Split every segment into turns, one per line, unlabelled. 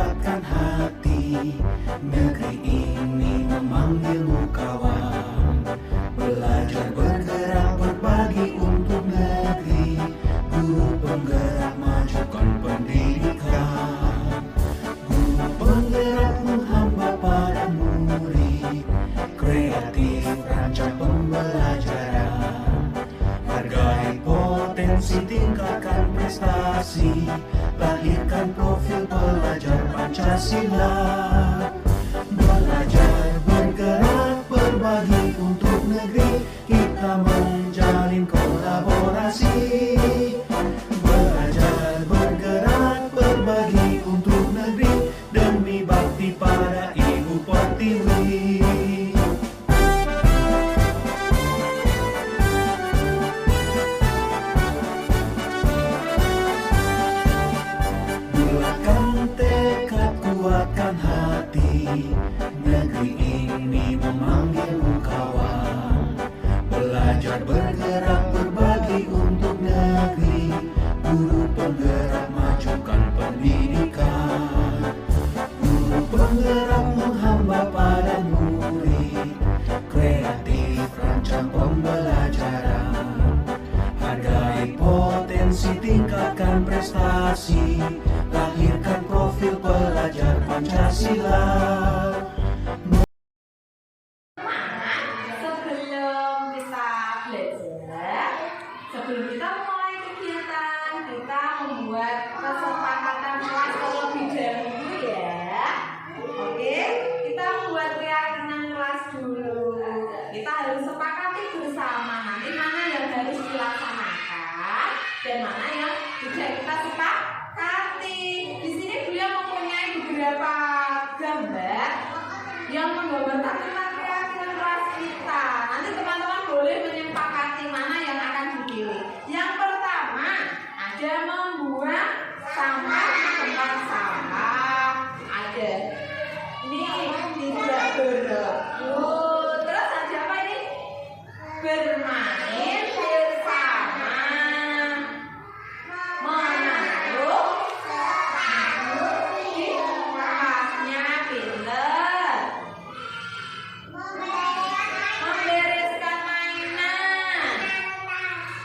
kuatkan hati. Negeri ini memanggilmu kawan. Belajar bergerak berbagi untuk negeri. Guru penggerak majukan pendidikan. Guru penggerak menghamba pada murid. Kreatif rancang pembelajaran. Hargai potensi, tingkatkan prestasi. Lahirkan profil pelajar Pancasila. Belajar bergerak berbagi untuk negeri. Kita menjalin kolaborasi. Belajar bergerak berbagi untuk negeri. Demi bakti pada Ibu Pertiwi. Bulatkan tekad, kuatkan hati. Negeri ini memanggilmu kawan. Belajar bergerak berbagi untuk negeri. Guru penggerak majukan pendidikan. Guru penggerak menghamba pada murid. Kreatif rancang pembelajaran. Hargai potensi, tingkatkan prestasi. Lahirkan profil pelajar Pancasila.
Sebelum kita mulai kegiatan, kita membuat kesepakatan kelas terlebih dahulu ya. Oke, kita membuat keyakinan kelas dulu. Kita harus sepakati bersama nanti mana yang harus dilaksanakan dan mana yang tidak kita sepakati. Di sini beliau mempunyai beberapa gambar yang menggambarkan tentang keyakinan kelas kita. Nanti teman-teman boleh menyepakati mana yang akan dipilih. Yang pertama ada membuang sampah di tempat sampah. Ada. Ini tidak berebut. Terus ada apa ini? Bermain bersama. Menaruh di tempatnya pinter. Membereskan mainan.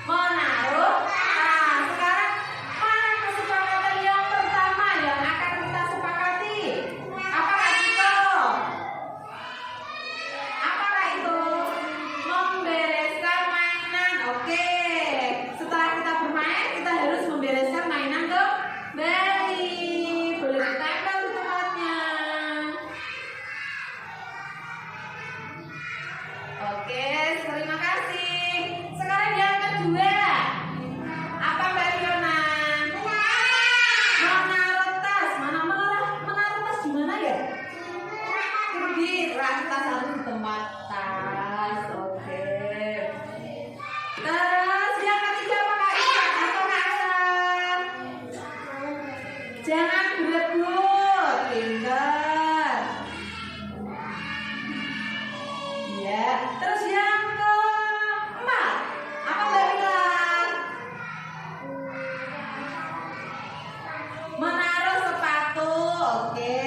Menaruh. Nah, sekarang mana kesepakatan yang pertama yang akan kita sepakati? Apakah itu? Apakah itu? Membereskan mainan. Oke. Setelah kita bermain, kita harus membereskan mainan kembali. Boleh ditempel di tempatnya. Oke, terima kasih. Sekarang yang kedua. Apa Mbak Fiona? Menaruh tas. Menaruh tas di mana ya? Di rak tas harus di tempat tas. Oke. Terus yang ketiga apa Kak Isa atau Kak Hasan? Jangan berebut. Pinter. Ya. Terus yang keempat apa Mbak Pilar? Menaruh sepatu. Oke.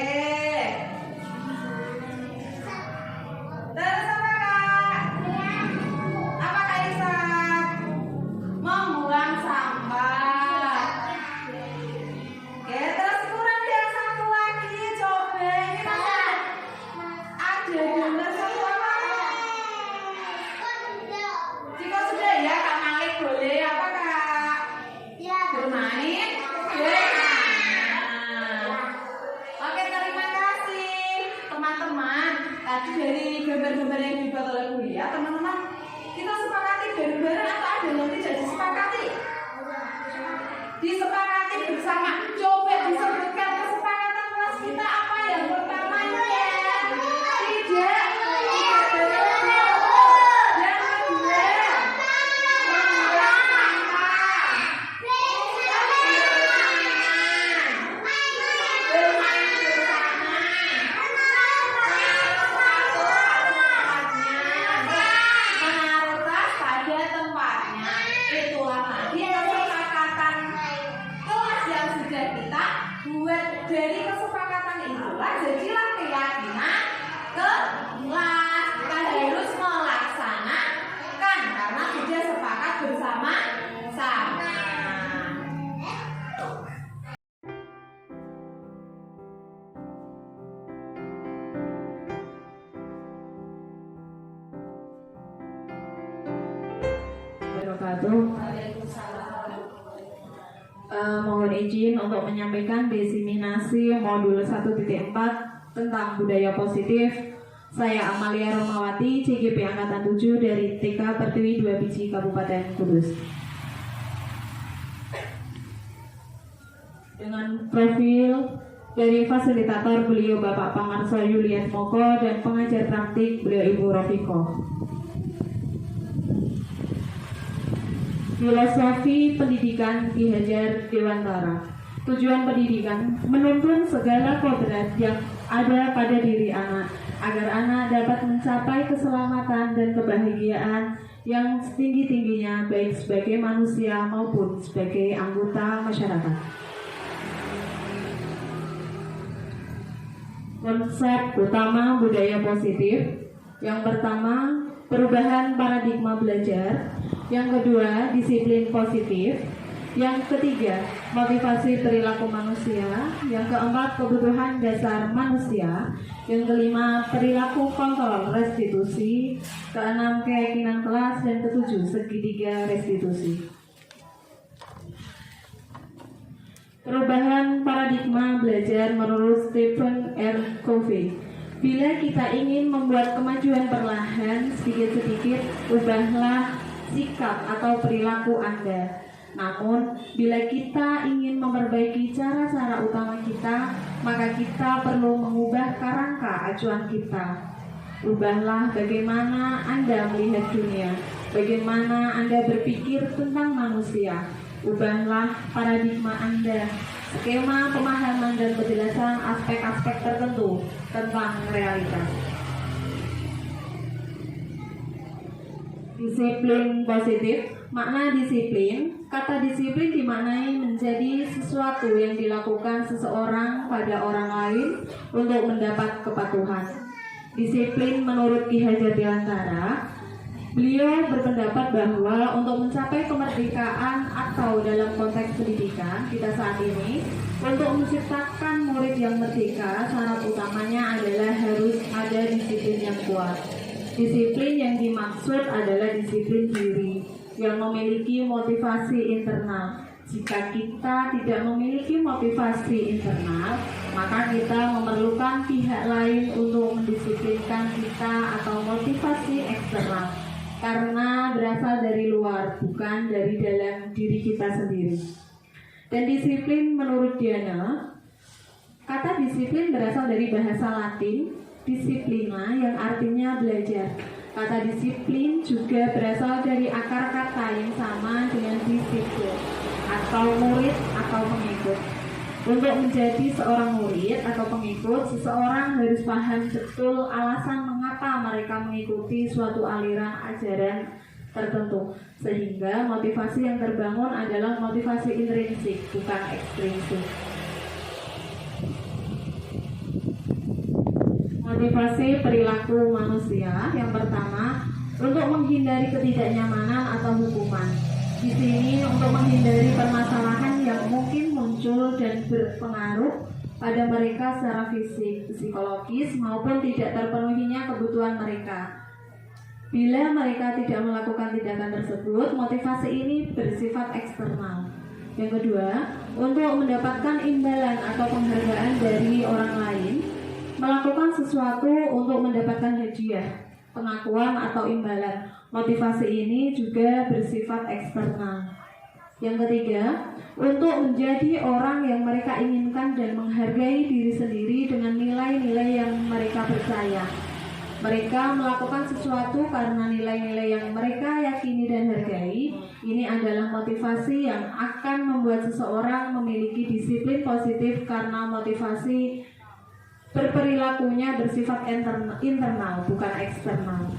Terus apa Kak? Apa Kak Isa? Membuang sampah. Oke, terus kurang yang satu lagi. Coba ini masih ada gambar satu apa? Jika sudah ya Kak Malik boleh apa Kak? Bermain berenang. Oke, terima kasih teman-teman. Tadi dari gambar-gambar yang dibuat oleh kuliah, teman-teman kita sepakati bareng-bareng atau ada yang tidak disepakati? Disepakati bersama. Coba disebutkan kesepakatan kelas kita apa yang pertamanya? Tidak berebut. Yang kedua, membuang sampah. Bermain bersama. Menaruh sepatu pada tempatnya. Itulah tadi kesepakatan kelas yang sudah kita buat dari kesepakatan jadilah keyakinan kelas. Kita harus melaksanakan karena sudah sepakat bersama-sama.
Mohon izin untuk menyampaikan diseminasi modul 1.4 tentang budaya positif. Saya Amalia Romawati, CGP Angkatan 7 dari TK Pertiwi 2 Biji, Kabupaten Kudus. Dengan profil dari fasilitator beliau Bapak Pangarso Yulian Moko dan pengajar praktik beliau Ibu Rofiko. Filosofi pendidikan Ki Hajar Dewantara. Tujuan pendidikan menuntun segala kodrat yang ada pada diri anak agar anak dapat mencapai keselamatan dan kebahagiaan yang setinggi-tingginya baik sebagai manusia maupun sebagai anggota masyarakat. Konsep utama budaya positif. Yang pertama, perubahan paradigma belajar. Yang kedua, disiplin positif. Yang ketiga, motivasi perilaku manusia. Yang keempat, kebutuhan dasar manusia. Yang kelima, perilaku kontrol restitusi. Keenam, keyakinan kelas. Dan ketujuh, segitiga restitusi. Perubahan paradigma belajar menurut Stephen R. Covey. Bila kita ingin membuat kemajuan perlahan, sedikit-sedikit, ubahlah sikap atau perilaku Anda. Namun, bila kita ingin memperbaiki cara-cara utama kita, maka kita perlu mengubah kerangka acuan kita. Ubahlah bagaimana Anda melihat dunia, bagaimana Anda berpikir tentang manusia. Ubahlah paradigma Anda, skema pemahaman dan penjelasan aspek-aspek tertentu tentang realitas. Disiplin positif. Makna disiplin. Kata disiplin dimaknai menjadi sesuatu yang dilakukan seseorang pada orang lain untuk mendapat kepatuhan. Disiplin menurut Ki Hajar Dewantara, beliau berpendapat bahwa untuk mencapai kemerdekaan atau dalam konteks pendidikan kita saat ini, untuk menciptakan murid yang merdeka, syarat utamanya adalah harus ada disiplin yang kuat. Disiplin yang dimaksud adalah disiplin diri yang memiliki motivasi internal. Jika kita tidak memiliki motivasi internal, maka kita memerlukan pihak lain untuk mendisiplinkan kita atau motivasi eksternal, karena berasal dari luar, bukan dari dalam diri kita sendiri. Dan disiplin menurut Diana, kata disiplin berasal dari bahasa Latin disciplina yang artinya belajar. Kata disiplin juga berasal dari akar kata yang sama dengan disiplin atau murid atau pengikut. Untuk menjadi seorang murid atau pengikut, seseorang harus paham betul alasan mengapa mereka mengikuti suatu aliran ajaran tertentu, sehingga motivasi yang terbangun adalah motivasi intrinsik, bukan ekstrinsik. Motivasi perilaku manusia. Yang pertama, untuk menghindari ketidaknyamanan atau hukuman. Di sini untuk menghindari permasalahan yang mungkin muncul dan berpengaruh pada mereka secara fisik, psikologis maupun tidak terpenuhinya kebutuhan mereka. Bila mereka tidak melakukan tindakan tersebut, motivasi ini bersifat eksternal. Yang kedua, untuk mendapatkan imbalan atau penghargaan dari orang lain, melakukan sesuatu untuk mendapatkan hadiah, pengakuan atau imbalan. Motivasi ini juga bersifat eksternal. Yang ketiga, untuk menjadi orang yang mereka inginkan dan menghargai diri sendiri dengan nilai-nilai yang mereka percaya. Mereka melakukan sesuatu karena nilai-nilai yang mereka yakini dan hargai. Ini adalah motivasi yang akan membuat seseorang memiliki disiplin positif, karena motivasi berperilakunya bersifat internal, bukan eksternal.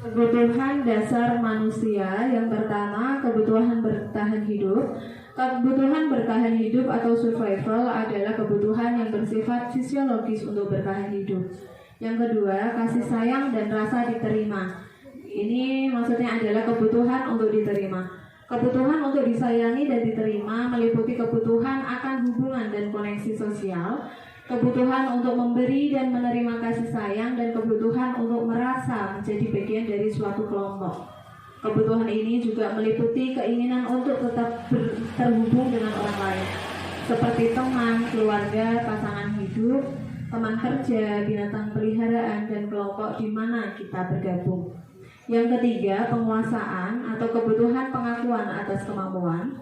Kebutuhan dasar manusia. Yang pertama, kebutuhan bertahan hidup. Kebutuhan bertahan hidup atau survival adalah kebutuhan yang bersifat fisiologis untuk bertahan hidup. Yang kedua, kasih sayang dan rasa diterima. Ini maksudnya adalah kebutuhan untuk diterima. Kebutuhan untuk disayangi dan diterima meliputi kebutuhan akan hubungan dan koneksi sosial, kebutuhan untuk memberi dan menerima kasih sayang, dan kebutuhan untuk merasa menjadi bagian dari suatu kelompok. Kebutuhan ini juga meliputi keinginan untuk tetap terhubung dengan orang lain, seperti teman, keluarga, pasangan hidup, teman kerja, binatang peliharaan, dan kelompok di mana kita bergabung. Yang ketiga, penguasaan atau kebutuhan pengakuan atas kemampuan.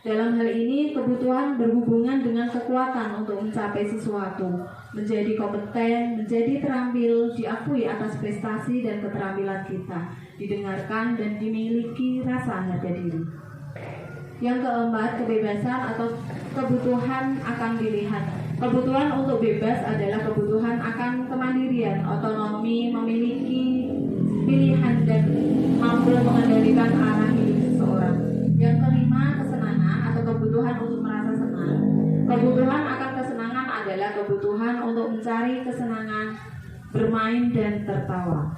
Dalam hal ini, kebutuhan berhubungan dengan kekuatan untuk mencapai sesuatu, menjadi kompeten, menjadi terampil, diakui atas prestasi dan keterampilan kita, didengarkan dan dimiliki rasa harga diri. Yang keempat, kebebasan atau kebutuhan akan pilihan. Kebutuhan untuk bebas adalah kebutuhan akan kemandirian, otonomi, memiliki pilihan dan mampu mengendalikan arah hidup seseorang. Yang kelima, kesenangan atau kebutuhan untuk merasa senang. Kebutuhan akan kesenangan adalah kebutuhan untuk mencari kesenangan, bermain dan tertawa.